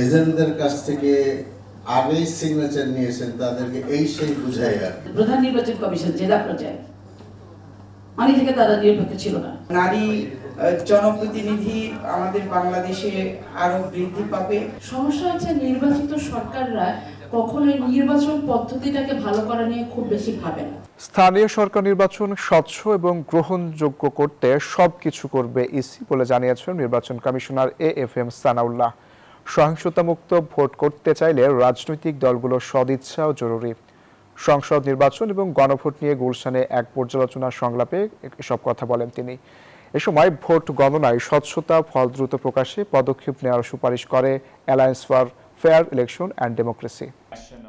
এজেন্টদের কাছ থেকে আগেই সিগনেচার নিয়েছেন তাদেরকে এই সেই বুঝাইয়া প্রধান নির্বাচন কমিশন জেলা পর্যায়ে অনেক থেকে তারা নিরপেক্ষ ছিল না। নারী জনপ্রতিনিধি আমাদের বাংলাদেশে আরো বৃদ্ধি পাবে। সমস্যা হচ্ছে নির্বাচিত সরকাররা কখনোই নির্বাচন পদ্ধতিটাকে ভালো করা নিয়ে খুব বেশি ভাবে না। স্থানীয় সরকার নির্বাচন স্বচ্ছ এবং গ্রহণযোগ্য করতে সবকিছু করবে ইসি বলে জানিয়েছেন নির্বাচন কমিশনার AFM সানাউল্লাহ। সহিংসতামুক্ত ভোট করতে চাইলে রাজনৈতিক দলগুলোর সদিচ্ছাও জরুরি। সংসদ নির্বাচন এবং গণভোট নিয়ে গুলশানে এক পর্যালোচনা সংলাপে এসব কথা বলেন তিনি। এ সময় ভোট গণনায় স্বচ্ছতা ফল দ্রুত প্রকাশে পদক্ষেপ নেওয়ার সুপারিশ করে alliance for fair election and democracy.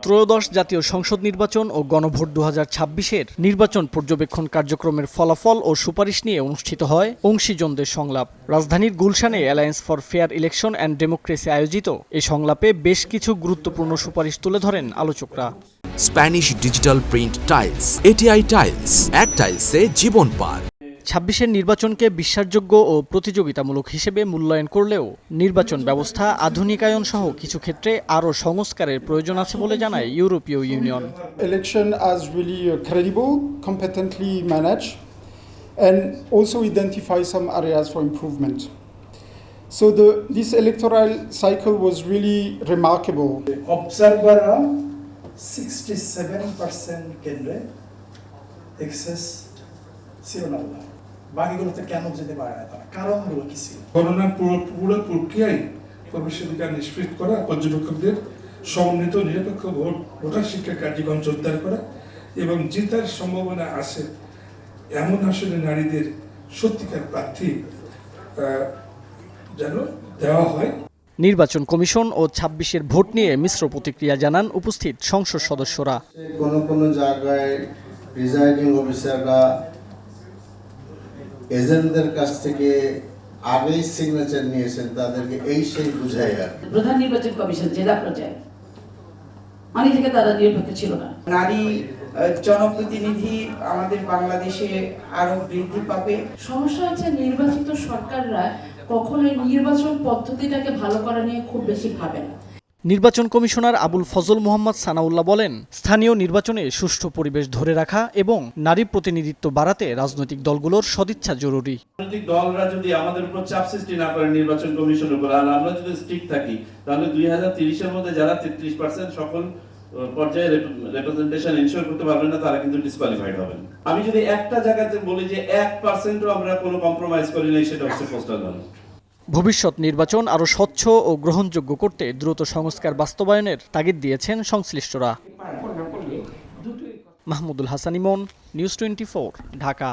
ত্রয়োদশ জাতীয় সংসদ নির্বাচন ও গণভোট 2026-এর নির্বাচন পর্যবেক্ষণ কার্যক্রমের ফলাফল ও সুপারিশ নিয়ে অনুষ্ঠিত হয় অংশীজনদের সংলাপ। রাজধানীর গুলশানে alliance for fair election and democracy আয়োজিত এই সংলাপে বেশ কিছু গুরুত্বপূর্ণ সুপারিশ তুলে ধরেন আলোচকরা। Spanish digital print tiles, ATI tiles, এক টাইলসে জীবন পার। 26-এর নির্বাচনকে বিশ্বাসযোগ্য ও প্রতিযোগিতামূলক হিসেবে মূল্যায়ন করলেও নির্বাচন ব্যবস্থা আধুনিকায়ন সহ কিছু ক্ষেত্রে আরও সংস্কারের প্রয়োজন আছে বলে জানায় ইউরোপীয় union. Election as really credible, competently managed, and also identify some areas for improvement. So this electoral cycle was really remarkable. Observer 67% কেন্দ্রে এক্সেস ছিল না, বাকিগুলোতে কেন যেতে পারে না তারা, কারণগুলো কি ছিল? গণনার পুরো প্রক্রিয়ায় প্রবেশাধিকার নিশ্চিত করা, পর্যবেক্ষকদের সমন্বিত নিরপেক্ষ ভোটার শিক্ষা কার্যক্রম জোরদার করা এবং জেতার সম্ভাবনা আছে এমন আসলে নারীদের সত্যিকার প্রার্থী যেন দেওয়া হয়। নির্বাচন কমিশন ও 26-এর ভোট নিয়ে মিশ্র প্রতিক্রিয়া জানান উপস্থিত সংসদ সদস্যরা। কোনো জায়গায় প্রিজাইডিং অফিসাররা এজেন্টদের কাছ থেকে আগেই সিগনেচার নিয়েছেন তাদেরকে এই সেই বুঝাইয়া প্রধান নির্বাচন কমিশন জেলা পর্যায়ে অনেক থেকে তারা নিরপেক্ষ ছিল না। নারী জনপ্রতিনিধি আমাদের বাংলাদেশে আরো বৃদ্ধি পাবে। সমস্যা হচ্ছে নির্বাচিত সরকাররা কখনোই নির্বাচন পদ্ধতিটাকে ভালো করা নিয়ে খুব বেশি ভাবে না। নির্বাচন কমিশনার আবুল ফজল মোহাম্মদ সানাউল্লাহ বলেন, স্থানীয় নির্বাচনে সুষ্ঠু পরিবেশ ধরে রাখা এবং নারী প্রতিনিধিত্ব বাড়াতে রাজনৈতিক দলগুলোর সদিচ্ছা জরুরি। রাজনৈতিক দলরা যদি আমাদের উপর চাপ সৃষ্টি না করে নির্বাচন কমিশনের উপর, আর আমরা যদি স্ট্রিক্ট থাকি, তাহলে 2030-এর মধ্যে যারা 33% সকল পর্যায়ে রিপ্রেজেন্টেশন এনশিওর করতে পারবেন না, তারা কিন্তু ডিসকোয়ালিফাইড হবেন। আমি যদি একটা জায়গাতে বলি যে 1%ও আমরা কোনো কম্প্রোমাইজ করি নাই, সেটা হচ্ছে পোস্টাল ব্যালট। ভবিষ্যৎ নির্বাচন আরও স্বচ্ছ ও গ্রহণযোগ্য করতে দ্রুত সংস্কার বাস্তবায়নের তাগিদ দিয়েছেন সংশ্লিষ্টরা। মাহমুদুল হাসান ইমন, নিউজ 24, ঢাকা।